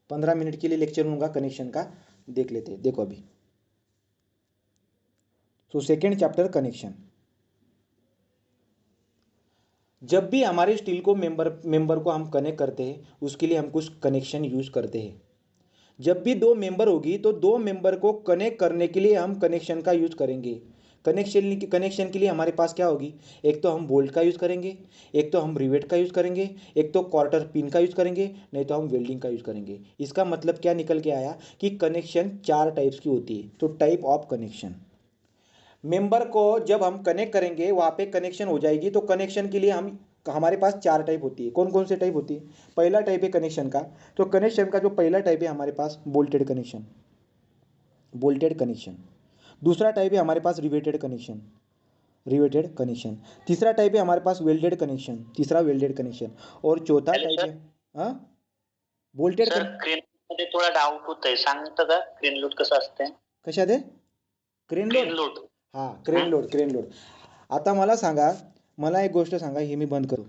15 minute के लिए lecture लूँगा कनेक्शन का, देख लेते हैं। देखो अभी, सो सेकेंड चैप्टर कनेक्शन। जब भी हमारे स्टील को मेंबर को हम कनेक्ट करते हैं, उसके लिए हम कुछ कनेक्शन यूज करते हैं। जब भी दो मेंबर होगी तो दो मेंबर को कनेक्ट करने के लिए हम कनेक्शन का यूज करेंगे। कनेक्शन के लिए हमारे पास क्या होगी, एक तो हम बोल्ट का यूज करेंगे, एक तो हम रिवेट का यूज करेंगे, एक तो क्वार्टर पिन का यूज करेंगे, नहीं तो हम वेल्डिंग का यूज करेंगे। इसका मतलब क्या निकल के आया कि कनेक्शन 4 टाइप्स की होती है। तो टाइप ऑफ कनेक्शन, मेंबर को जब हम कनेक्ट करेंगे वहाँ पे कनेक्शन हो जाएगी। तो कनेक्शन के लिए हम हमारे पास 4 टाइप होती है। कौन कौन से टाइप होती है? पहला टाइप है कनेक्शन का। तो कनेक्शन का जो पहला टाइप है हमारे पास बोल्टेड कनेक्शन, बोल्टेड कनेक्शन। दूसरा टाइप है हमारे पास रिवेटेड कनेक्शन, रिवेटेड कनेक्शन। तीसरा टाइप है हमारे पास वेल्डेड कनेक्शन, तीसरा वेल्डेड कनेक्शन। और चौथा टाइप है हाँ बोल्टेड सर क्रेन मध्ये थोडा डाऊट होतंय, सांगता का क्रेन लोड कसं असते? कशात आहे? Crane load. क्रेन लोड हां, क्रेन लोड, क्रेन लोड. आता मला सांगा, मला एक गोष्ट सांगा, हे मी बंद करू.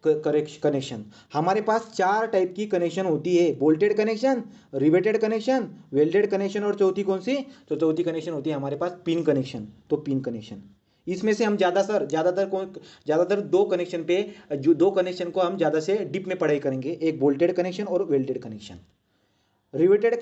कनेक्शन हमारे पास 4 टाइप की कनेक्शन होती है, bolted connection, riveted connection, welded connection, और चौथी कौन सी? तो चौथी कनेक्शन होती है हमारे पास पिन कनेक्शन। तो पिन कनेक्शन, इसमें से हम ज़्यादातर दो कनेक्शन पे, जो दो कनेक्शन को हम ज़्यादा से डीप में पढ़ाई करेंगे, एक बोल्टेड कनेक्शन और वेल्डेड कनेक्शन। रिवेटेड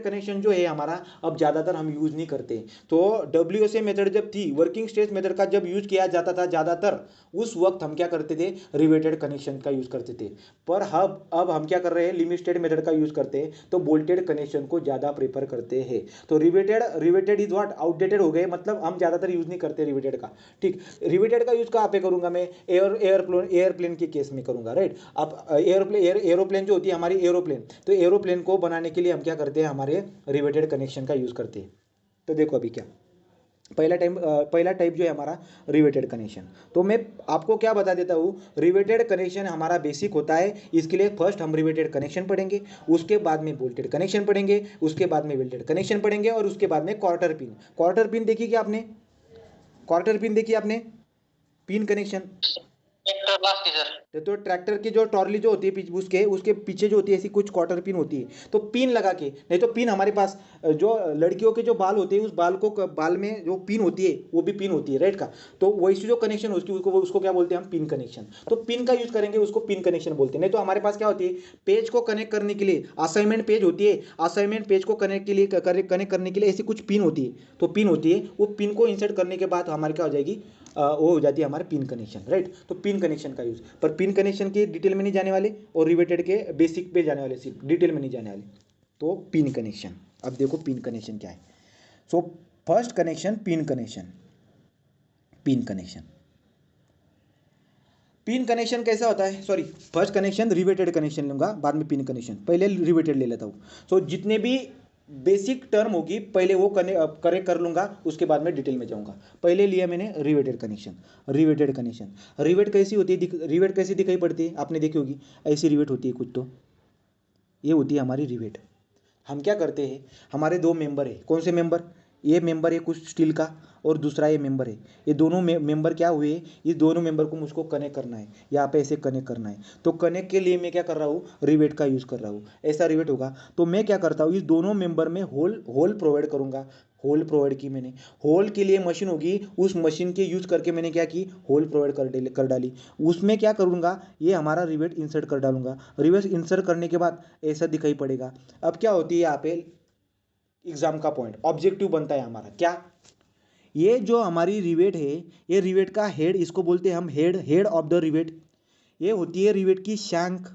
कनेक्शन जो है हमारा, अब ज़्यादातर हम यूज़ नहीं करते। तो WSA मेथड जब थी, वर्किंग स्ट्रेस मेथड का जब यूज़ किया जाता था ज़्यादातर, उस वक्त हम क्या करते थे? रिवेटेड कनेक्शन का यूज़ करते थे। पर अब हम क्या कर रहे हैं? लिमिट स्टेट मेथड का यूज़ करते हैं, तो बोल्टेड कनेक्शन को ज़्यादा प्रेफर करते हैं। तो रिवेटेड इज व्हाट, आउटडेटेड हो गए, मतलब हम ज़्यादातर यूज़ नहीं करते रिवेटेड का। ठीक, रिवेटेड का यूज़ कहाँ पे करूँगा मैं? एयरप्लेन के केस में करूँगा, राइट। अब एरोप्लेन जो होती है हमारी, एरोप्लेन, तो एरोप्लेन को बनाने के लिए हम क्या करते हैं? हमारे रिवेटेड कनेक्शन का यूज़ करते हैं। तो देखो अभी क्या, पहला टाइप जो है हमारा रिवेटेड कनेक्शन। तो मैं आपको क्या बता देता हूँ, रिवेटेड कनेक्शन हमारा बेसिक होता है। इसके लिए फर्स्ट हम रिवेटेड कनेक्शन पढ़ेंगे, उसके बाद में बोल्टेड कनेक्शन पढ़ेंगे, उसके बाद में वेल्डेड कनेक्शन पढ़ेंगे, और उसके बाद में क्वार्टर पिन। क्वार्टर पिन देखी क्या आपने? क्वार्टर पिन देखी आपने? Pin connection. तो ट्रैक्टर की जो टॉर्ली जो होती है उसके पीछे जो होती है ऐसी कुछ क्वार्टर पिन होती है, तो पिन लगा के, नहीं तो पिन हमारे पास जो लड़कियों के जो बाल होते हैं, उस बाल में जो पिन होती है वो भी पिन होती है, राइट का। तो वैसे जो कनेक्शन उसको क्या बोलते हैं हम? Pin connection. तो पिन का यूज करेंगे, उसको पिन कनेक्शन बोलते हैं। नहीं तो हमारे पास क्या होती है? पेज को कनेक्ट करने के लिए असाइनमेंट पेज होती है, असाइनमेंट पेज को कनेक्ट करने के लिए ऐसी कुछ पिन होती है। तो पिन होती है, वो पिन को इंसर्ट करने के बाद हमारे क्या हो जाएगी? वो हो जाती है हमारे पिन कनेक्शन, राइट। तो पिन कनेक्शन का यूज, पर पिन कनेक्शन के डिटेल में नहीं जाने वाले, और रिवेटेड के बेसिक पे जाने वाले, सिर्फ डिटेल में नहीं जाने वाले। तो पिन कनेक्शन, अब देखो पिन कनेक्शन क्या है। So first connection pin connection. Pin connection, pin connection कैसा होता है? Sorry, first connection riveted connection लूंगा, बाद में पिन कनेक्शन, पहले रिवेटेड ले लेता हूँ। सो जितने भी बेसिक टर्म होगी पहले वो करेक्ट कर लूंगा, उसके बाद में डिटेल में जाऊंगा। पहले लिया मैंने riveted connection. Riveted connection, rivet कैसी होती है? रिवेट कैसी दिखाई पड़ती है? आपने देखी होगी, ऐसी रिवेट होती है कुछ। तो ये होती है हमारी रिवेट। हम क्या करते हैं, हमारे दो मेंबर है। कौन से मेंबर? ये मेंबर है कुछ स्टील का, और दूसरा ये मेंबर है। ये दोनों मेंबर क्या हुए? ये दोनों मेंबर को मुझको कनेक्ट करना है, यहाँ पे ऐसे कनेक्ट करना है। तो कनेक्ट के लिए मैं क्या कर रहा हूँ? रिवेट का यूज़ कर रहा हूँ। ऐसा रिवेट होगा तो मैं क्या करता हूँ, इस दोनों मेंबर में होल प्रोवाइड करूँगा। होल प्रोवाइड की मैंने, होल के लिए मशीन होगी, उस मशीन के यूज़ करके मैंने क्या की? होल प्रोवाइड कर डाली। उसमें क्या करूँगा? ये हमारा रिवेट इंसर्ट कर डालूंगा। रिवेट इंसर्ट करने के बाद ऐसा दिखाई पड़ेगा। अब क्या होती है यहाँ पे एग्जाम का पॉइंट, ऑब्जेक्टिव बनता है हमारा क्या? ये जो हमारी रिवेट है, ये रिवेट का हेड, इसको बोलते हैं हम हेड ऑफ द रिवेट। ये होती है रिवेट की शैंक,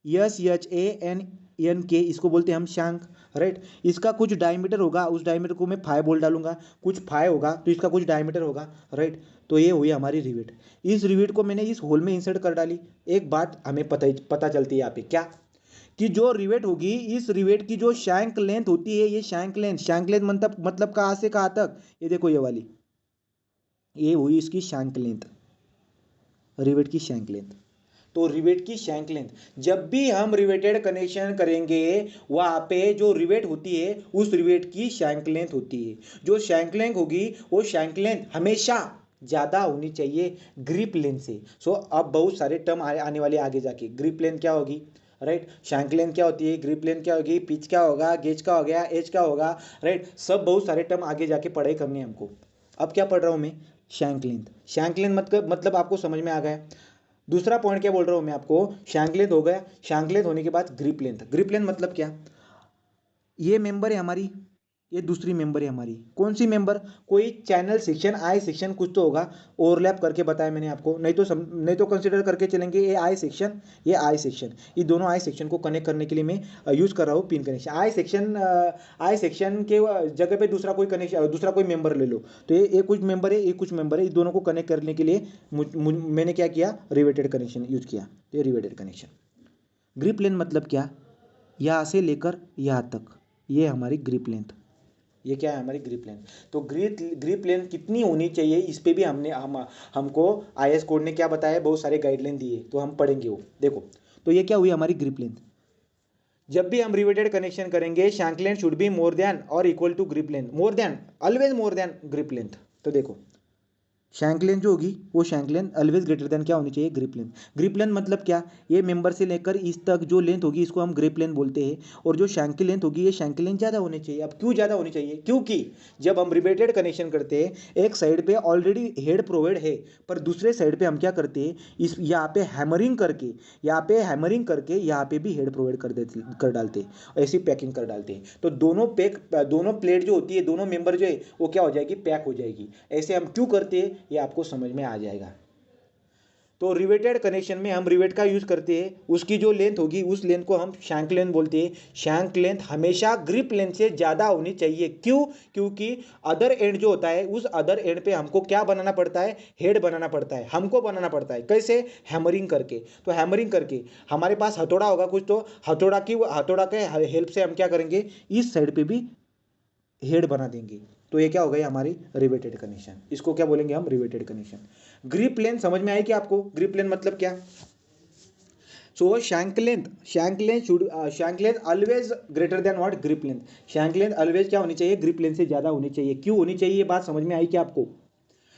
SHANK, इसको बोलते हैं हम शैंक, राइट। इसका कुछ डायमीटर होगा, उस डायमीटर को मैं फाई बोल डालूंगा। कुछ फाई होगा तो इसका कुछ डायमीटर होगा, राइट। तो ये हुई हमारी रिवेट। इस रिवेट को मैंने इस होल में इंसर्ट कर डाली। एक बात हमें पता चलती है यहाँ पे क्या, कि जो रिवेट होगी, इस रिवेट की जो शैंक लेंथ होती है, ये शैंक लेंथ मतलब कहाँ से कहाँ तक? ये देखो ये वाली, ये हुई इसकी शैंक लेंथ, रिवेट की शैंक लेंथ। तो रिवेट की शैंक लेंथ, जब भी हम रिवेटेड कनेक्शन करेंगे वहां पे जो रिवेट होती है उस रिवेट की शैंक लेंथ होती है। जो शैंक लेंथ होगी वो शैंक लेंथ हमेशा ज़्यादा होनी चाहिए ग्रिप लेंथ से। सो अब बहुत सारे टर्म आने वाले आगे जाके। ग्रिप लेंथ क्या होगी? राइट। शैंक लेंथ क्या होती है, ग्रिप लेंथ क्या होगी, पिच क्या होगा, गेज क्या हो गया, एज क्या होगा, राइट। सब बहुत सारे टर्म आगे जाके पढ़ाई करनी है हमको। अब क्या पढ़ रहा हूँ मैं, शैंक लेंथ। शैंक लेंथ मतलब आपको समझ में आ गया। दूसरा पॉइंट क्या बोल रहा हूँ मैं आपको, शैंक लेंथ हो गया। शैंक लेंथ होने के बाद ग्रिप लेंथ। ग्रिप लेंथ मतलब क्या, ये मेंबर है हमारी, ये दूसरी मेंबर है हमारी। कौन सी मेंबर, कोई चैनल सेक्शन, आई सेक्शन कुछ तो होगा, ओवरलैप करके बताया मैंने आपको। नहीं तो कंसिडर करके चलेंगे ये आई सेक्शन, ये आई सेक्शन, ये दोनों आई सेक्शन को कनेक्ट करने के लिए मैं यूज कर रहा हूँ पिन कनेक्शन। आई सेक्शन के जगह पे दूसरा कोई कनेक्शन, दूसरा कोई मेंबर ले लो, तो ये कुछ मेंबर है, ये कुछ मेंबर है, इस दोनों को कनेक्ट करने के लिए मैंने क्या किया, रिवेटेड कनेक्शन यूज किया। ये रिवेटेड कनेक्शन। ग्रिप लेंथ मतलब क्या, यहाँ से लेकर यहाँ तक, ये हमारी ग्रिप लेंथ। ये क्या है, हमारी ग्रिप लेंथ। तो ग्रिप लेंथ कितनी होनी चाहिए, इस पे भी हमको आईएस कोड ने क्या बताया, बहुत सारे गाइडलाइन दिए, तो हम पढ़ेंगे वो। देखो, तो ये क्या हुई हमारी ग्रिप लेंथ। जब भी हम रिवेटेड कनेक्शन करेंगे, shank length should be more than और equal to grip length, more than, always more than grip length. तो देखो, शैंक लेंथ जो होगी वो shank length always greater than क्या होनी चाहिए, ग्रिप लेंथ। ग्रिप लेंथ मतलब क्या, ये मेंबर से लेकर इस तक जो लेंथ होगी इसको हम ग्रिप लेंथ बोलते हैं, और जो शैंक की लेंथ होगी ये शैंक की लेंथ ज़्यादा होनी चाहिए। अब क्यों ज़्यादा होनी चाहिए, क्योंकि जब हम रिवेटेड कनेक्शन करते हैं, एक साइड पे ऑलरेडी हेड प्रोवाइड है, पर दूसरे साइड पे हम क्या करते हैं, इस यहाँ पे हैमरिंग करके, यहाँ पे भी हेड प्रोवाइड कर डालते हैं, ऐसी पैकिंग कर डालते हैं। तो दोनों प्लेट जो होती है, दोनों मेंबर जो है वो क्या हो जाएगी, पैक हो जाएगी। ऐसे हम क्यों करते हैं ये आपको समझ में आ जाएगा। तो रिवेटेड कनेक्शन में हम रिवेट का यूज करते हैं, उसकी जो लेंथ होगी उस लेंथ को हम शैंक लेंथ बोलते हैं। शैंक लेंथ हमेशा ग्रिप लेंथ से ज़्यादा होनी चाहिए। क्यों, क्योंकि अदर एंड जो होता है, उस अदर एंड पे हमको क्या बनाना पड़ता है, हेड बनाना पड़ता है, हमको बनाना पड़ता है। कैसे, हैमरिंग करके। तो हैमरिंग करके हमारे पास हथौड़ा होगा कुछ, तो हथौड़ा के हेल्प से हम क्या करेंगे, इस साइड पे भी हेड बना देंगे। तो ये क्या हो गई हमारी रिवेटेड कनेक्शन, इसको क्या बोलेंगे हम, रिवेटेड कनेक्शन। ग्रिप लेंथ समझ में आई कि आपको, ग्रिप लेंथ मतलब क्या। So shank length always greater than what, grip length. Shank length always क्या होनी चाहिए, ग्रिप लेंथ से ज्यादा होनी चाहिए। क्यों होनी चाहिए, ये बात समझ में आई क्या आपको।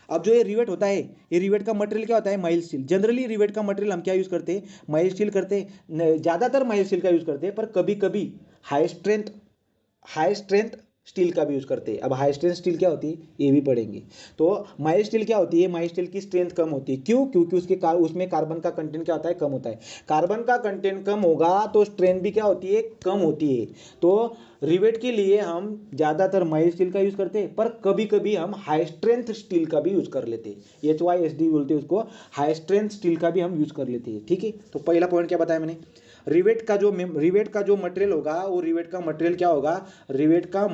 अब जो ये रिवेट होता है, ये रिवेट का मटेरियल क्या होता है, माइल्ड स्टील। जनरली रिवेट का मटेरियल हम क्या यूज करते हैं, माइल्ड स्टील करते हैं, ज्यादातर माइल्ड स्टील का यूज करते हैं, पर कभी कभी हाई स्ट्रेंथ स्टील का भी यूज़ करते हैं। अब हाई स्ट्रेंथ स्टील क्या होती है ये भी पढ़ेंगे। तो माइल्ड स्टील क्या होती है, माइल्ड स्टील की स्ट्रेंथ कम होती है। क्यों, क्योंकि उसमें कार्बन का कंटेंट क्या होता है, कम होता है। कार्बन का कंटेंट कम होगा तो स्ट्रेंथ भी क्या होती है, कम होती है। तो रिवेट के लिए हम ज़्यादातर माइल्ड स्टील का यूज़ करते हैं, पर कभी कभी हम हाई स्ट्रेंथ स्टील का भी यूज़ कर लेते हैं, HYSD बोलते हैं उसको, हाई स्ट्रेंथ स्टील का भी हम यूज़ कर लेते हैं। ठीक है, तो पहला पॉइंट क्या बताया मैंने, रिवेट का जो मटेरियल होगा, वो रिवेट का मटेरियल क्या होगा, रिवेट का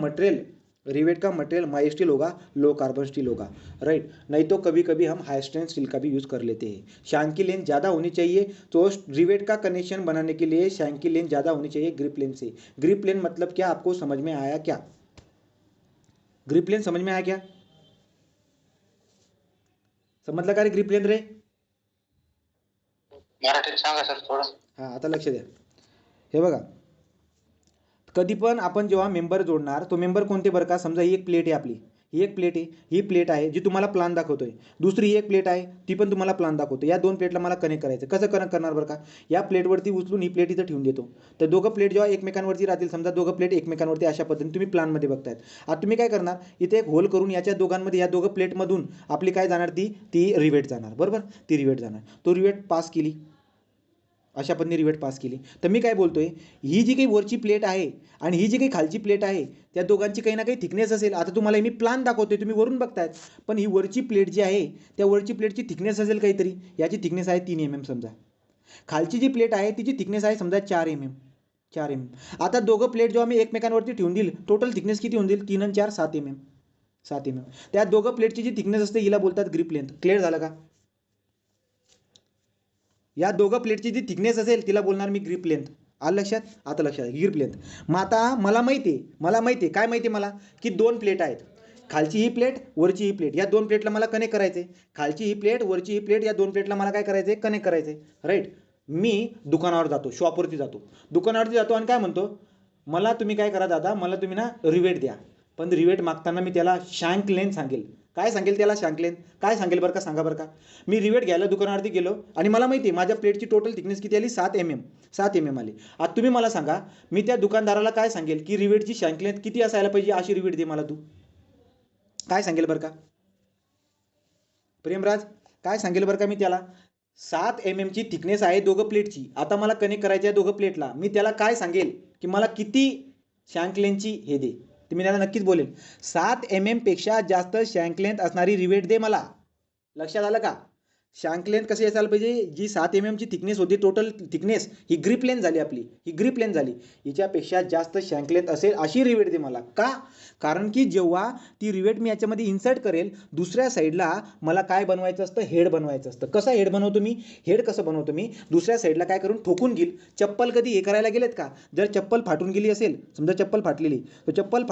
मटेरियल माइल्ड स्टील होगा, लो कार्बन स्टील होगा, राइट। नहीं तो कभी कभी हम हाई स्ट्रेंथ स्टील का भी यूज़ कर लेते हैं। शैंक की लेंथ ज़्यादा होनी चाहिए, तो रिवेट का कनेक्शन बनाने के लिए शैंक की लेंथ ज़्यादा होनी चाहिए ग्रिप लेंथ से। ग्रिप लेंथ मतलब क्या, आपको समझ में आया क्या, ग्रिप लेंथ समझ में आया क्या, समजलं का रे ग्रिप लेंथ रे। मराठीत सांगा सर थोडं. हां, आता लक्ष द्या. हे बघा, कधी पण आपण जेव्हा मेंबर जोडणार, तो मेंबर कोणते बरं का, समजा ही एक प्लेट आहे आपली, ही प्लेट आहे जी तुम्हाला प्लान दाखवतोय. दुसरी एक प्लेट आहे, ती पण तुम्हाला प्लान दाखवतो. या दोन प्लेटला मला कनेक्ट करायचं. कसं कनेक्ट करणार बरं का, या प्लेटवरती उचलून ही प्लेट इथं ठेवून देतो. तर दोघं प्लेट जेव्हा एकमेकांवरती राहतील, समजा दोघं प्लेट एकमेकांवरती अशा पद्धतीने तुम्ही प्लानमध्ये बघतायत. आता तुम्ही काय करणार, इथे एक होल करून याच्या दोघांमध्ये, या दोघं प्लेटमधून आपली काय जाणार, ती रिवेट जाणार, बरोबर, ती रिवेट जाणार. तो रिवेट पास केली, अशा पद्धतीने रिवेट पास केली. तर मी काय बोलतोय, ही जी काही वरची प्लेट आहे आणि ही जी काही खालची प्लेट आहे, त्या दोघांची काही ना काही थिकनेस असेल. आता तुम्हाला मी प्लान दाखवतोय, तुम्ही वरून बघतायत, पण ही वरची प्लेट जी आहे, त्या वरची प्लेटची थिकनेस असेल काहीतरी. याची थिकनेस आहे 3 mm समजा. खालची जी प्लेट आहे तिची थिकनेस आहे समजा 4 mm. आता दोघं प्लेट जेव्हा मी एकमेकांवरती ठेवून देईल, टोटल थिकनेस किती होऊन जाईल, 3 आणि 4 7 mm. 7 mm. त्या दोघं प्लेटची जी थिकनेस असते हिला बोलतात ग्रिप लेंथ. क्लिअर झालं का, या दोघं प्लेटची जी थिकनेस असेल तिला बोलणार मी ग्रिप लेंथ. आलं लक्षात, आता लक्षात, ग्रिप लेंथ. मग आता मला माहिती आहे काय माहिती आहे मला, की दोन प्लेट आहेत, खालची ही प्लेट, वरची ही प्लेट. या दोन प्लेटला मला कनेक्ट करायचे. खालची ही प्लेट, वरची ही प्लेट, या दोन प्लेटला मला काय करायचे, कनेक्ट करायचे, राईट. मी दुकानावर जातो, शॉपवरती जातो आणि काय म्हणतो, मला तुम्ही काय करा दादा, मला तुम्ही ना रिवेट द्या. पण रिवेट मागताना मी त्याला शँक लेंथ सांगेल. काय सांगेल त्याला शँक लेंथ, काय सांगेल बरं का, सांगा बरं का. मी रिवेट घ्यायला दुकानावरती गेलो आणि मला माहिती आहे माझ्या प्लेटची टोटल थिकनेस किती आली, 7 mm आली. आता तुम्ही मला सांगा, मी त्या दुकानदाराला काय सांगेल की रिवेटची शँक लेंथ किती असायला पाहिजे, अशी रिवेट दे मला तू, काय सांगेल बरं का प्रेमराज, काय सांगेल बरं का मी त्याला. 7 mm ची थिकनेस आहे दोघं प्लेटची. आता मला कनेक्ट करायची आहे दोघं प्लेटला. मी त्याला काय सांगेल की मला किती शँक लेंथची हे दे, तर मी त्याला नक्कीच बोलेल 7 mm पेक्षा जास्त शँक लेंथ असणारी रिवेट दे मला. लक्षात आलं का. शँक लेंथ कशी असायला पाहिजे, जी 7 mm ची थिकनेस होती टोटल थिकनेस, ही ग्रिप लेंथ झाली आपली, ही ग्रिप लेंथ झाली, हिच्यापेक्षा जास्त शँक लेंथ असेल अशी रिवेट दे मला. का, कारण की जेव्हा ती रिवेट मी याच्यामध्ये इन्सर्ट करेल, दुसऱ्या साईडला मला काय बनवायचं असतं, हेड बनवायचं असतं. कसं हेड बनवतो मी, हेड कसं बनवतो मी, दुसऱ्या साईडला काय करून ठोकून घेईल. चप्पल कधी हे करायला गेलेत का, जर चप्पल फाटून गेली असेल, समजा चप्पल फाटलेली, तो चप्पल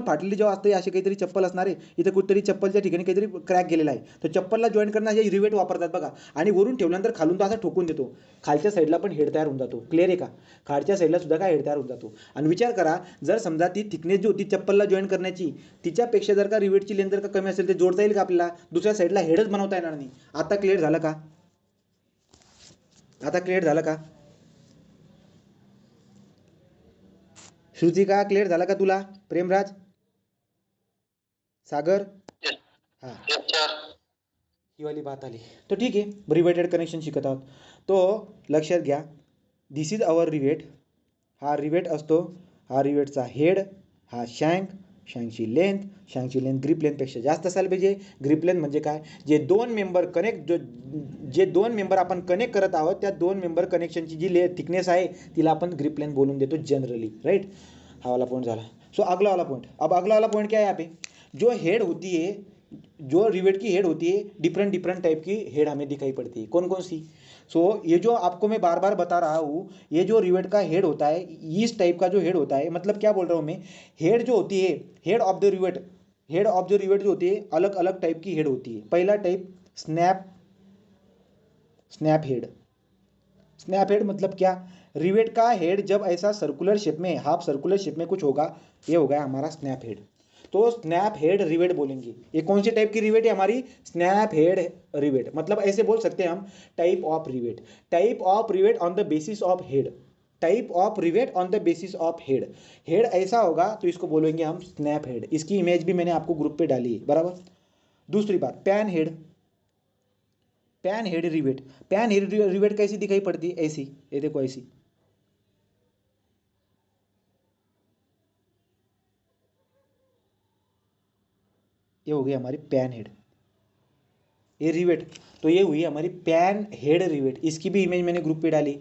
फाटलेली जेव्हा असते, अशी काहीतरी चप्पल असणार आहे, इथं कुठेतरी चप्पलच्या ठिकाणी काहीतरी क्रॅक गेलेला आहे, तर चप्पलला जॉईन करण्यासाठी रिवेट वापरतात बघा, आणि वरून ठेवल्यानंतर खालून तो असा ठोकून देतो, खालच्या साईडला पण हेड तयार होऊन जातो. क्लिअर आहे का, खालच्या साईडला सुद्धा काय हेड तयार होऊन जातो. आणि विचार करा, जर समजा ती थिकनेस जी होती चप्पलला जॉईन करण्याची, तिच्यापेक्षा जर का रिवेटची लेंथ जर का कमी असेल, तर जोडता येईल का आपल्याला, दुसऱ्या साईडला हेडच बनवता येणार नाही. आता क्लिअर झालं का, आता क्लिअर झालं का श्रुतिका, क्लिअर झाला का तुला, प्रेमराज, सागर, हां, ही वाली बात आली. तर ठीक आहे, रिवेटेड कनेक्शन शिकत आहोत. तो लक्षात घ्या, दिस इज अवर रिवेट. हा रिवेट असतो, हा रिवेटचा हेड, हा शँकची लेंथ ग्रिप लेंथपेक्षा जास्त असायला पाहिजे. ग्रिप लेंथ म्हणजे काय, जे दोन मेंबर आपण कनेक्ट करत आहोत, त्या 2 मेंबर कनेक्शनची जी थिकनेस आहे, तिला आपण ग्रिप लेंथ बोलून देतो जनरली. राइट, हा वाला पॉइंट झाला. सो अगला वाला पॉइंट, अब अगला वाला पॉइंट क्या है यहाँ पे, जो हेड होती है, जो रिवेट की हेड होती है, डिफरेंट टाइप की हेड हमें दिखाई पड़ती है. कौन कौन सी. सो ये जो आपको मैं बार बार बता रहा हूँ, ये जो रिवेट का हेड होता है, इस टाइप का जो हेड होता है, मतलब क्या बोल रहा हूँ मैं, हेड जो होती है, हेड ऑफ द रिवेट जो होती है, अलग अलग टाइप की हेड होती है. पहला type snap head. Snap head मतलब क्या, रिवेट का हेड जब ऐसा सर्कुलर शेप में, हाफ सर्कुलर शेप में कुछ होगा, ये हो गया हमारा स्नैप हेड. तो स्नैप हेड रिवेट बोलेंगे. ये कौन सी टाइप की रिवेट है हमारी, स्नैप हेड रिवेट. मतलब ऐसे बोल सकते हैं हम, type of rivet on the basis of head, head ऐसा होगा तो इसको बोलेंगे हम स्नैप हेड. इसकी इमेज भी मैंने आपको ग्रुप पे डाली है, बराबर. दूसरी बात, पैन हेड रिवेट कैसी दिखाई पड़ती है, ऐसी, ये देखो ऐसी. ये हो गई हमारी पैन हेड, ये रिवेट. तो ये हुई हमारी पैन हेड रिवेट. इसकी भी इमेज मैंने ग्रुप पे डाली.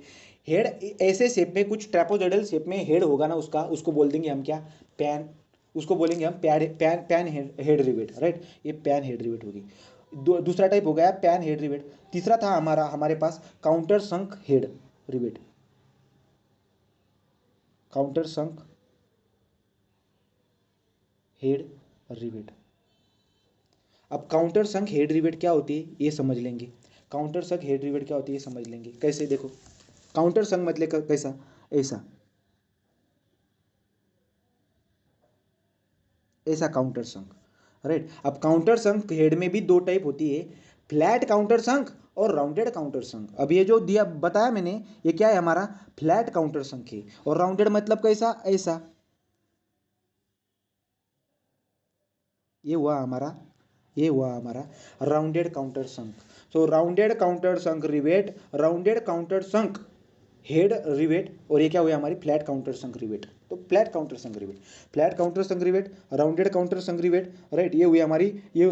हेड ऐसे शेप में, कुछ ट्रेपोजोइडल शेप में हेड होगा ना उसका, उसको बोल देंगे हम क्या, पैन. उसको बोलेंगे हम पैन हेड रिवेट. राइट, ये पैन हेड रिवेट होगी. दूसरा टाइप हो गया पैन हेड रिवेट. तीसरा था हमारे पास काउंटर संक हेड रिवेट. काउंटर संक हेड रिवेट. अब काउंटर संक हेड रिवेट क्या होती है ये समझ लेंगे. कैसे, देखो, काउंटर संक मतलब कैसा, ऐसा काउंटर संक. राइट, अब काउंटर संक हेड में भी 2 टाइप होती है, फ्लैट काउंटर संक और राउंडेड काउंटर संक. अब ये जो दिया बताया मैंने, ये क्या है हमारा, फ्लैट काउंटर संक है. और राउंडेड मतलब कैसा, ऐसा. ये हुआ हमारा राउंडेड काउंटर संक. सो राउंडेड काउंटर संक रिवेट, राउंडेड काउंटर संक हेड रिवेट, और ये क्या हुआ हमारी फ्लैट काउंटर संक रिवेट. तो फ्लैट काउंटर संक रिवेट, राउंडेड काउंटर संक रिवेट. राइट, ये हुई हमारी, ये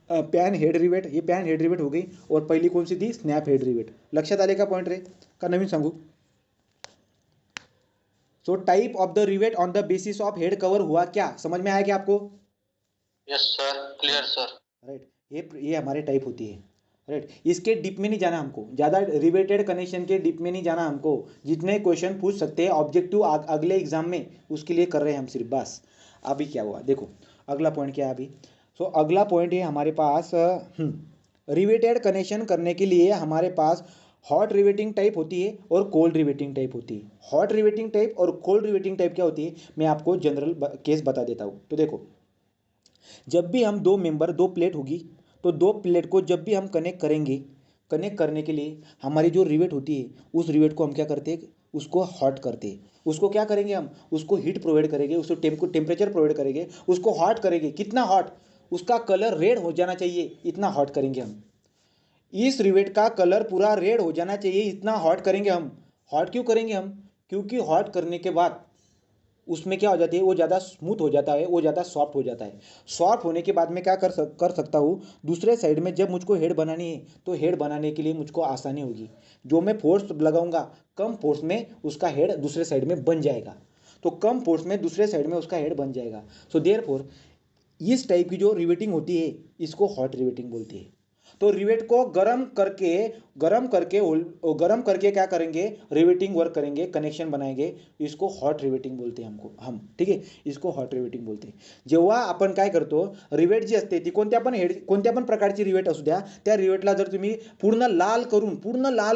पैन हेड रिवेट हो गई. और पहली कौन सी थी, स्नॅप हेड रिवेट. लक्षात आले का पॉइंट रे, का नवीन सांगू. So type of the rivet on the basis of head cover हुआ क्या, समझ में आया क्या आपको. Yes sir, clear sir. Right, ये हमारे टाइप होती है. राइट, इसके डीप में नहीं जाना हमको, ज़्यादा रिवेटेड कनेक्शन के डीप में नहीं जाना हमको. जितने क्वेश्चन पूछ सकते हैं ऑब्जेक्टिव अगले एग्जाम में, उसके लिए कर रहे हैं हम सिर्फ, बस. अभी क्या हुआ देखो, अगला पॉइंट क्या है अभी. सो अगला पॉइंट है हमारे पास, रिवेटेड कनेक्शन करने के लिए हमारे पास हॉट रिवेटिंग टाइप होती है और कोल्ड रिवेटिंग टाइप होती है. हॉट रिवेटिंग टाइप और कोल्ड रिवेटिंग टाइप क्या होती है, मैं आपको जनरल केस बता देता हूँ. तो देखो, जब भी हम दो प्लेट होगी तो दो प्लेट को जब भी हम कनेक्ट करेंगे, कनेक्ट करने के लिए हमारी जो रिवेट होती है उस रिवेट को हम क्या करते हैं, उसको हॉट करते हैं। उसको क्या करेंगे हम, उसको हीट प्रोवाइड करेंगे, उसको टेम्परेचर प्रोवाइड करेंगे, उसको हॉट करेंगे। कितना हॉट, उसका कलर रेड हो जाना चाहिए, इतना हॉट करेंगे हम। इस रिवेट का कलर पूरा रेड हो जाना चाहिए, इतना हॉट करेंगे हम। हॉट क्यों करेंगे हम, क्योंकि हॉट करने के बाद उसमें क्या हो जाती है, वो ज़्यादा स्मूथ हो जाता है, वो ज़्यादा सॉफ्ट हो जाता है। सॉफ्ट होने के बाद में क्या कर सकता हूँ, दूसरे साइड में जब मुझको हेड बनानी है तो हेड बनाने के लिए मुझको आसानी होगी। जो मैं फोर्स लगाऊंगा कम फोर्स में उसका हेड दूसरे साइड में बन जाएगा, तो कम फोर्स में दूसरे साइड में उसका हेड बन जाएगा। सो देयरफॉर इस टाइप की जो रिवेटिंग होती है इसको हॉट रिवेटिंग बोलती है। तो रिवेट को गरम करके क्या करेंगे, रिवेटिंग वर्क करेंगे, कनेक्शन बनाएंगे, इसको हॉट रिवेटिंग बोलते हैं हमको हम, ठीक आहे, इसको हॉट रिवेटिंग बोलते हैं। जेव्हा आपण काय करतो, रिवेट जी असते ती कोणत्या पण प्रकारची रिवेट असू द्या, त्या रिवेटला जर तुम्ही पूर्ण लाल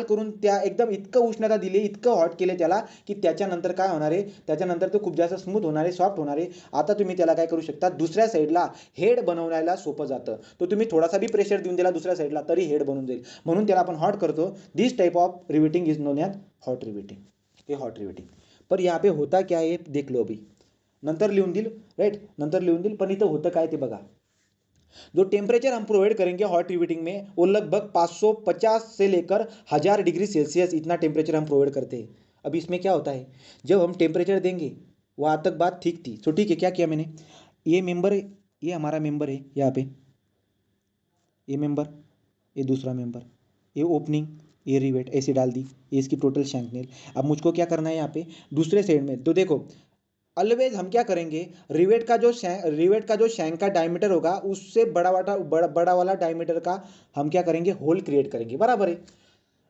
करून त्या एकदम इतकं उष्णता दिली, इतकं हॉट केले त्याला, की त्याच्यानंतर काय होणार आहे, त्याच्यानंतर तो खूप जास्त स्मूथ होणार आहे, सॉफ्ट होणार आहे। आता तुम्ही त्याला काय करू शकता, दुसऱ्या साईडला हेड बनवण्याला सोपं जातं। तो तुम्ही थोडासा भी प्रेशर देऊन दिला दुसऱ्या साईडला तरी हेड बनून जाईल, म्हणून त्याला आपण हॉट करतो। This type of riveting is known as hot riveting, हे हॉट रिवेटिंग। पर यहाँ पे होता क्या है देख लो, अभी नंतर लिहून देईल, राइट, नंतर लिहून देईल, पण इथं होतं काय ते बघा। जो टेम्परेचर हम प्रोवाइड करेंगे हॉट रिवेटिंग में वो लगभग 550 से लेकर 1000 डिग्री सेल्सियस इतना टेम्परेचर हम प्रोवाइड करते हैं। अब इसमें क्या होता है, जब हम टेम्परेचर देंगे, वहाँ तक बात ठीक थी, तो ठीक है, क्या किया मैंने, ये मेंबर, ये हमारा मेंबर है यहाँ पे, ये मेंबर, ये दूसरा मेंबर, ये ओपनिंग, ये रिवेट ऐसे डाल दी, ये इसकी टोटल शैंकनेल। अब मुझको क्या करना है यहाँ पे दूसरे साइड में, तो देखो ऑलवेज हम क्या करेंगे, रिवेट का जो शैंक का डायमीटर होगा उससे बड़ा वाला डायमीटर का हम क्या करेंगे, होल क्रिएट करेंगे, बराबर है।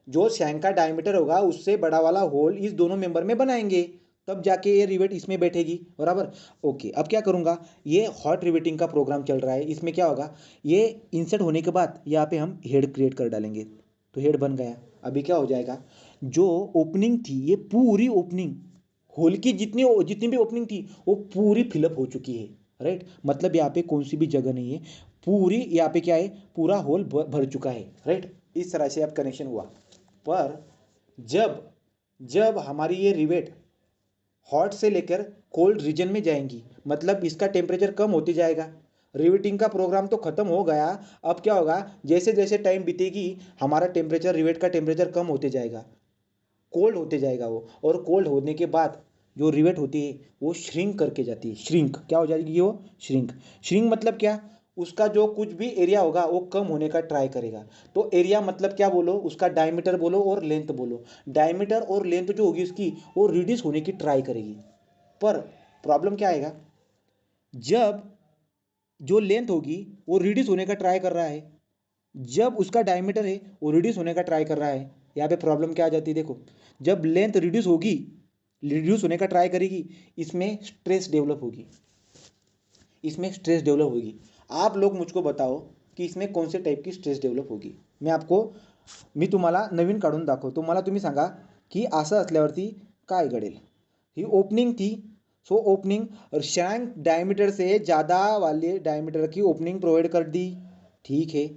जो शैंक का डायमीटर होगा उससे बड़ा वाला होल इस दोनों मेंबर में बनाएंगे, तब जाके ये रिवेट इसमें बैठेगी, बराबर। ओके, अब क्या करूँगा, ये हॉट रिवेटिंग का प्रोग्राम चल रहा है, इसमें क्या होगा, ये इंसर्ट होने के बाद यहाँ पे हम हेड क्रिएट कर डालेंगे, तो हेड बन गया। अभी क्या हो जाएगा, जो ओपनिंग थी ये पूरी ओपनिंग, होल की जितनी जितनी भी ओपनिंग थी वो पूरी फिलअप हो चुकी है, राइट। मतलब यहाँ पे कौन सी भी जगह नहीं है, पूरी यहाँ पे क्या है, पूरा होल भर चुका है, राइट। इस तरह से अब कनेक्शन हुआ। पर जब जब हमारी ये रिवेट हॉट से लेकर कोल्ड रीजन में जाएंगी, मतलब इसका टेम्परेचर कम होते जाएगा, रिवेटिंग का प्रोग्राम तो खत्म हो गया। अब क्या होगा, जैसे जैसे टाइम बीतेगी हमारा टेम्परेचर, रिवेट का टेम्परेचर कम होते जाएगा, कोल्ड होते जाएगा वो, और कोल्ड होने के बाद जो रिवेट होती है वो श्रिंक करके जाती है। श्रिंक क्या हो जाएगी, वो श्रिंक मतलब क्या, उसका जो कुछ भी एरिया होगा वो कम होने का ट्राई करेगा। तो एरिया मतलब क्या बोलो, उसका डायमीटर बोलो और लेंथ बोलो। डायमीटर और लेंथ जो होगी उसकी वो रिड्यूस होने की ट्राई करेगी। पर प्रॉब्लम क्या आएगा, जब जो लेंथ होगी वो रिड्यूस होने का ट्राई कर रहा है, जब उसका डायमीटर है वो रिड्यूस होने का ट्राई कर रहा है, यहाँ पे प्रॉब्लम क्या आ जाती है, देखो जब लेंथ रिड्यूस होने का ट्राई करेगी, इसमें स्ट्रेस डेवलप होगी, इसमें स्ट्रेस डेवलप होगी। आप लोग मुझको बताओ की इसमें कोणत्या टाईपची स्ट्रेस डेवलप होगी। मी तुम्हाला नवीन काढून दाखवतो, मला तुम्ही सांगा की असं असल्यावरती काय घडेल। ही ओपनिंग थी, सो ओपनिंग शैंक डायमीटर से ज़्यादा वाले डायमीटर की ओपनिंग प्रोवाइड कर दी, ठीक है।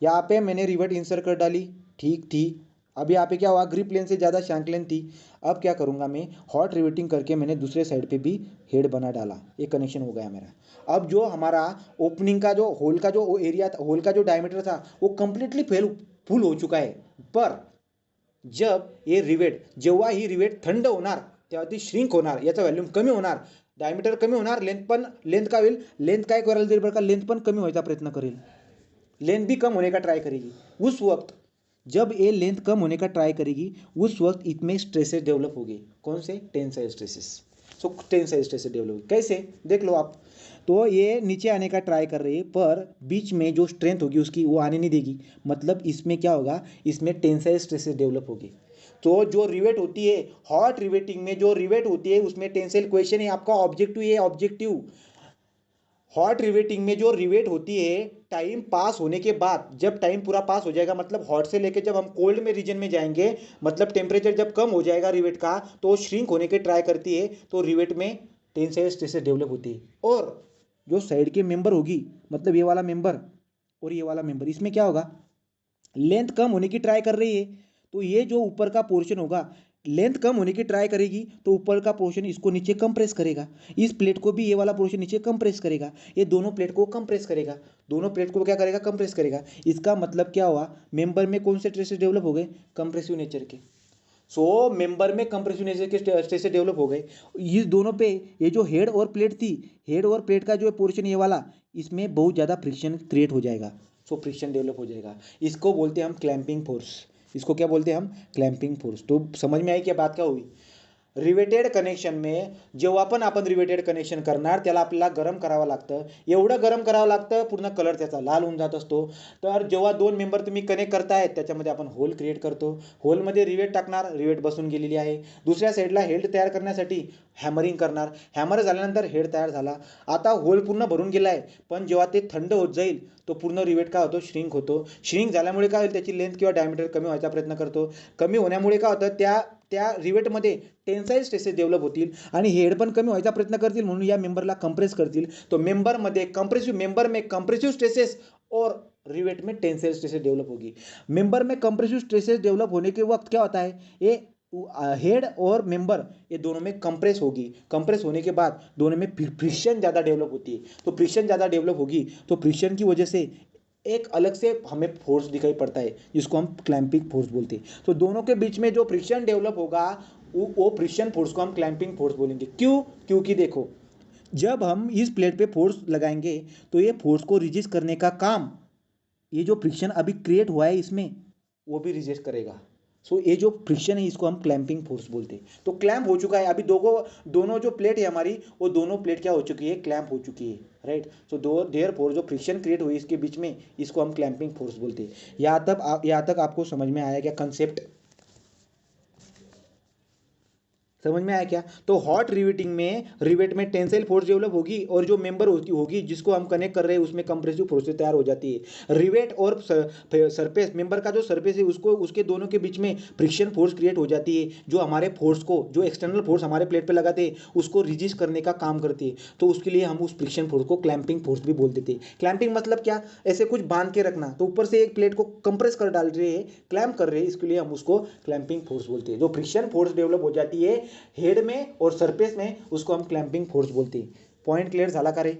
यहाँ पे मैंने रिवेट इंसर्ट कर डाली, ठीक थी। अब यहाँ पे क्या हुआ, ग्रिप लेंथ से ज़्यादा शैंक लेंथ थी। अब क्या करूँगा मैं, हॉट रिवेटिंग करके मैंने दूसरे साइड पे भी हेड बना डाला, ये कनेक्शन हो गया मेरा। अब जो हमारा ओपनिंग का जो होल का जो एरिया था, होल का जो डायमीटर था वो कम्प्लीटली फुल हो चुका है। पर जब ये रिवेट, जेव्हा ही रिवेट थंड होणार तेव्हा ती श्रिंक होणार, याचा व्हॅल्यूम कमी होणार, डायमीटर कमी होणार, लेंथ काय होईल, लेंथ काय करायला जाईल बरं का, लेंथ पण कमी व्हायचा प्रयत्न करेल, लेंथ भी कम होने का ट्राई करेगी। उस वक्त जब ये लेंथ कम होने का ट्राई करेगी उस वक्त इसमें स्ट्रेसेस डेवलप होगी। कौन से, टेंसाइल स्ट्रेसेस। सो टेंसाइल स्ट्रेसेस डेवलप होगी, कैसे देख लो आप। तो ये नीचे आने का ट्राई कर रही है, पर बीच में जो स्ट्रेंथ होगी उसकी वो आने नहीं देगी, मतलब इसमें क्या होगा, इसमें टेंसाइल स्ट्रेसेस डेवलप होगी। तो जो रिवेट होती है, हॉट रिवेटिंग में जो रिवेट होती है उसमें टेंसाइल क्वेश्चन है आपका ऑब्जेक्टिव, ये ऑब्जेक्टिव। हॉट रिवेटिंग में जो रिवेट होती है, टाइम पास होने के बाद, जब टाइम पूरा पास हो जाएगा, मतलब हॉट से लेकर जब हम कोल्ड में रीजन में जाएंगे, मतलब टेम्परेचर जब कम हो जाएगा रिवेट का, तो वो श्रिंक होने के ट्राई करती है, तो रिवेट में टेंसाइल स्ट्रेसेस डेवलप होती है। और जो साइड के मेंबर होगी, मतलब ये वाला मेंबर और ये वाला मेंबर, इसमें क्या होगा, लेंथ कम होने की ट्राई कर रही है, तो ये जो ऊपर का पोर्शन होगा, लेंथ कम होने की ट्राई करेगी तो ऊपर का पोर्शन इसको नीचे कंप्रेस करेगा, इस प्लेट को भी ये वाला पोर्शन नीचे कंप्रेस करेगा, ये दोनों प्लेट को कंप्रेस करेगा, दोनों प्लेट को क्या करेगा, कंप्रेस करेगा। इसका मतलब क्या हुआ, मेंबर में कौन से स्ट्रेसेस डेवलप हो गए, कंप्रेसिव नेचर के। सो मेंबर में कंप्रेसिव नेचर के स्ट्रेसेस डेवलप हो गए। इस दोनों पे ये जो हेड और प्लेट थी, हेड और प्लेट का जो पोर्शन ये वाला, इसमें बहुत ज़्यादा फ्रिक्शन क्रिएट हो जाएगा, सो फ्रिक्शन डेवलप हो जाएगा। इसको बोलते हैं हम क्लैंपिंग फोर्स, इसको क्या बोलते हैं हम, क्लॅम्पिंग फोर्स। तो समझ में आई क्या बात, क्या हुई। रिवेटेड कनेक्शन में जेव्हा पण आपण रिवेटेड कनेक्शन करणार त्याला आपल्याला गरम करावं लागतं, एवढं गरम करावं लागतं पूर्ण कलर त्याचा लाल होऊन जात असतो। तर जेव्हा दोन मेंबर तुम्ही कनेक्ट करताय त्याच्यामध्ये आपण होल क्रिएट करतो, होलमध्ये रिवेट टाकणार, रिवेट बसून गेलेली आहे, दुसऱ्या साईडला हेड तयार करण्यासाठी हॅमरिंग करणार, हॅमर झाल्यानंतर हेड तयार झाला, आता होल पूर्ण भरून गेला आहे, पण जेव्हा ते थंड होत जाईल तो पूर्ण रिवेट काय होतो, श्रिंक होतो, श्रिंक झाल्यामुळे काय होईल, त्याची लेंथ किंवा डायमीटर कमी व्हायचा प्रयत्न करतो, कमी होण्यामुळे काय होतं, त्या त्या रिवेटमध्ये टेन्साईल स्ट्रेसेस डेव्हलप होतील आणि हेड पण कमी व्हायचा प्रयत्न करतील, म्हणून या मेंबरला कंप्रेस करतील। तो मेंबरमध्ये कंप्रेसिव, मेंबर में कंप्रेसिव स्ट्रेसेस और रिवेट में टेंसाइल स्ट्रेसेस डेवलप होगी। मेंबर में कंप्रेसिव स्ट्रेसेस डेवलप होने के वक्त क्या होता है, ये हेड और मेंबर ये दोनों में कंप्रेस होगी, कंप्रेस होने के बाद दोनों में फ्रिक्शन ज़्यादा डेवलप होती है, तो फ्रिक्शन ज़्यादा डेवलप होगी तो फ्रिक्शन की वजह से एक अलग से हमें फोर्स दिखाई पड़ता है जिसको हम क्लैंपिंग फोर्स बोलते हैं। तो दोनों के बीच में जो फ्रिक्शन डेवलप होगा वो फ्रिक्शन फोर्स को हम क्लैंपिंग फोर्स बोलेंगे। क्यों, क्योंकि देखो जब हम इस प्लेट पे फोर्स लगाएंगे तो ये फोर्स को रिजिस्ट करने का काम, ये जो फ्रिक्शन अभी क्रिएट हुआ है इसमें, वो भी रिजिस्ट करेगा। सो ये जो फ्रिक्शन है इसको हम क्लैंपिंग फोर्स बोलते हैं। तो क्लैंप हो चुका है अभी, दोनों जो प्लेट है हमारी, वो दोनों प्लेट क्या हो चुकी है, क्लैंप हो चुकी है, राइट। सो देयर फोर्स जो फ्रिक्शन क्रिएट हुई इसके बीच में, इसको हम क्लैंपिंग फोर्स बोलते हैं। यहाँ तक आपको समझ में आया क्या कंसेप्ट, समझ में आया क्या। तो हॉट रिवेटिंग में रिवेट में टेंसाइल फोर्स डेवलप होगी और जो मेंबर होगी जिसको हम कनेक्ट कर रहे हैं उसमें कंप्रेसिव फोर्स तैयार हो जाती है। रिवेट और सरफेस, मेंबर का जो सरफेस है उसको, उसके दोनों के बीच में फ्रिक्शन फोर्स क्रिएट हो जाती है, जो हमारे फोर्स को, जो एक्सटर्नल फोर्स हमारे प्लेट पे लगाते हैं उसको रिजिस्ट करने का काम करती है। तो उसके लिए हम उस फ्रिक्शन फोर्स को क्लैंपिंग फोर्स भी बोल देते हैं। क्लैंपिंग मतलब क्या, ऐसे कुछ बांध के रखना, तो ऊपर से एक प्लेट को कंप्रेस कर डाल रहे हैं, क्लैंप कर रहे हैं, इसके लिए हम उसको क्लैंपिंग फोर्स बोलते हैं। जो फ्रिक्शन फोर्स डेवलप हो जाती है हेड में और सरफेस में, उसको हम क्लॅम्पिंग फोर्स बोलते हैं। पॉइंट क्लियर झाला का रे,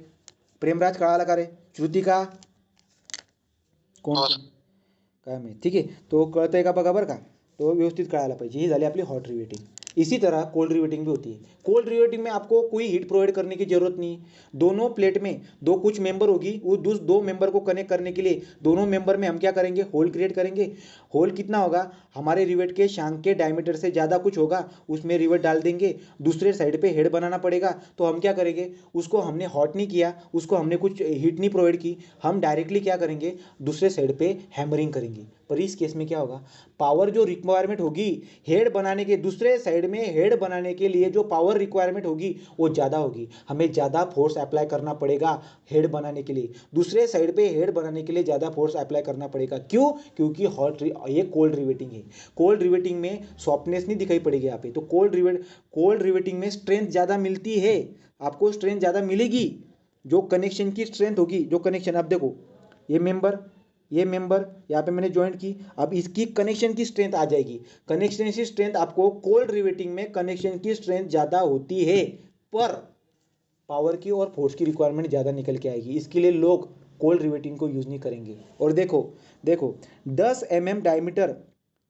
प्रेमराज कळाला का रे, श्रुतिका कोण काय माहिती, ठीक आहे। तो कळतंय का बघा बरं का, तो व्यवस्थित कळायला पाहिजे। ही झाली आपली हॉट रिवेटिंग। इसी तरह कोल्ड रिवेटिंग भी होती है। कोल्ड रिवेटिंग में आपको कोई हीट प्रोवाइड करने की जरूरत नहीं, दोनों प्लेट में दो कुछ मेंबर होगी, वो दो मेंबर को कनेक्ट करने के लिए दोनों मेंबर में हम क्या करेंगे, होल क्रिएट करेंगे। होल कितना होगा, हमारे रिवेट के शांक के डायमीटर से ज़्यादा कुछ होगा, उसमें रिवेट डाल देंगे, दूसरे साइड पे हेड बनाना पड़ेगा। तो हम क्या करेंगे, उसको हमने हॉट नहीं किया, उसको हमने कुछ हीट नहीं प्रोवाइड की, हम डायरेक्टली क्या करेंगे, दूसरे साइड पे हैमरिंग करेंगे। पर इस केस में क्या होगा, पावर जो रिक्वायरमेंट होगी हेड बनाने के, दूसरे साइड में हेड बनाने के लिए जो पावर रिक्वायरमेंट होगी वो ज़्यादा होगी, हमें ज़्यादा फोर्स अप्लाई करना पड़ेगा हेड बनाने के लिए, दूसरे साइड पे हेड बनाने के लिए ज़्यादा फोर्स अप्लाई करना पड़ेगा। क्यों, क्योंकि ये कोल्ड रिवेटिंग है। कोल्ड रिवेटिंग में सॉफ्टनेस नहीं दिखाई पड़ेगी यहाँ पे, तो कोल्ड रिवेटिंग में स्ट्रेंथ ज़्यादा मिलती है, आपको स्ट्रेंथ ज़्यादा मिलेगी, जो कनेक्शन की स्ट्रेंथ होगी, जो कनेक्शन, अब देखो ये मेंबर यहाँ पे मैंने ज्वाइंट की, अब इसकी कनेक्शन की स्ट्रेंथ आ जाएगी। कनेक्शन की स्ट्रेंथ आपको कोल्ड रिवेटिंग में कनेक्शन की स्ट्रेंथ ज़्यादा होती है, पर पावर की और फोर्स की रिक्वायरमेंट ज़्यादा निकल के आएगी, इसके लिए लोग कोल्ड रिवेटिंग को यूज़ नहीं करेंगे। और देखो 10 mm diameter,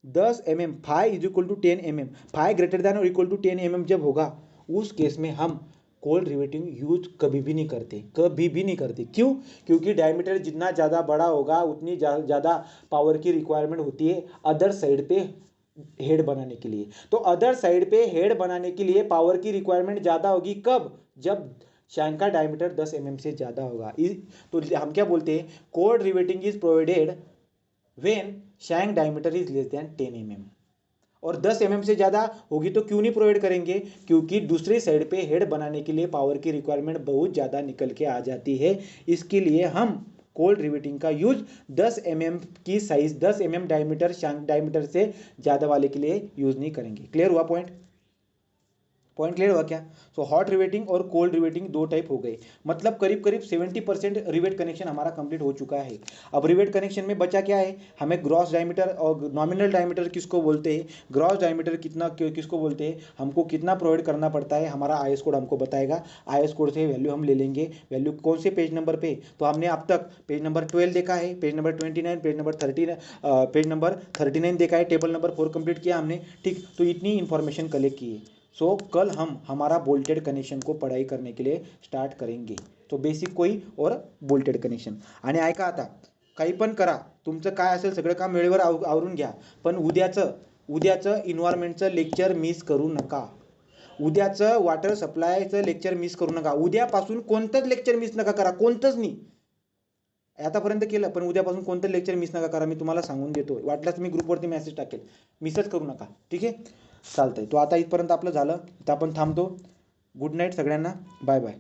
10 mm, five is equal to 10 mm, five greater than और इक्वल टू 10 mm जब होगा, उस केस में हम कोल्ड रिवेटिंग यूज कभी भी नहीं करते। क्यों, क्योंकि डायमीटर जितना ज़्यादा बड़ा होगा उतनी ज़्यादा पावर की रिक्वायरमेंट होती है अदर साइड पे हेड बनाने के लिए। तो अदर साइड पे हेड बनाने के लिए पावर की रिक्वायरमेंट ज़्यादा होगी, कब, जब शैंक का डायमीटर 10 mm से ज़्यादा होगा। तो हम क्या बोलते हैं, cold riveting is provided when shank diameter is less than 10 mm, और 10 mm से ज़्यादा होगी तो क्यों नहीं प्रोवाइड करेंगे, क्योंकि दूसरे साइड पे हेड बनाने के लिए पावर की रिक्वायरमेंट बहुत ज़्यादा निकल के आ जाती है। इसके लिए हम कोल्ड रिवेटिंग का यूज 10 mm की size, 10 mm diameter, shank diameter से ज़्यादा वाले के लिए यूज़ नहीं करेंगे। क्लियर हुआ पॉइंट पॉइंट क्लियर हुआ क्या? सो हॉट रिवेटिंग और कोल्ड रिवेटिंग दो टाइप हो गए, मतलब करीब करीब 70% रिवेट कनेक्शन हमारा कंप्लीट हो चुका है। अब रिवेट कनेक्शन में बचा क्या है? हमें ग्रॉस डायमीटर और नॉमिनल डायमीटर किसको बोलते हैं, ग्रॉस डायमीटर कितना किसको बोलते हैं, हमको कितना प्रोवाइड करना पड़ता है, हमारा आईएस कोड हमको बताएगा। आईएस कोड से वैल्यू हम ले लेंगे। वैल्यू कौन से पेज नंबर पे? तो हमने अब तक पेज नंबर 12 देखा है, page number 29, page number 30, page number 39 देखा है, टेबल नंबर 4 कंप्लीट किया हमने। ठीक, तो इतनी इंफॉर्मेशन कलेक्ट की है। सो कल हम हमारा बोल्टेड कनेक्शन को पढ़ाई करने के लिए स्टार्ट करेंगे। तो बेसिक कोई और बोल्टेड कनेक्शन. आणि ऐका आता, काही पण करा, तुमचं काय असेल सगळं काम वेळेवर आवरून घ्या, पण उद्याचं इन्व्हायरमेंटचं लेक्चर मिस करू नका. उद्याचं वॉटर सप्लायचं लेक्चर मिस करू नका. उद्यापासून कोणतंच लेक्चर मिस नका करा, कोणतंच नाही. आतापर्यंत केलं, पण उद्यापासून कोणतं लेक्चर मिस नका करा, मी तुम्हाला सांगून देतो. वाटल्यास मी ग्रुपवरती मेसेज टाकेल, मिसच करू नका. ठीक आहे, चालतंय. तो आता इथपर्यंत आपलं झालं, तर आपण थांबतो. गुड नाईट सगळ्यांना, बाय बाय.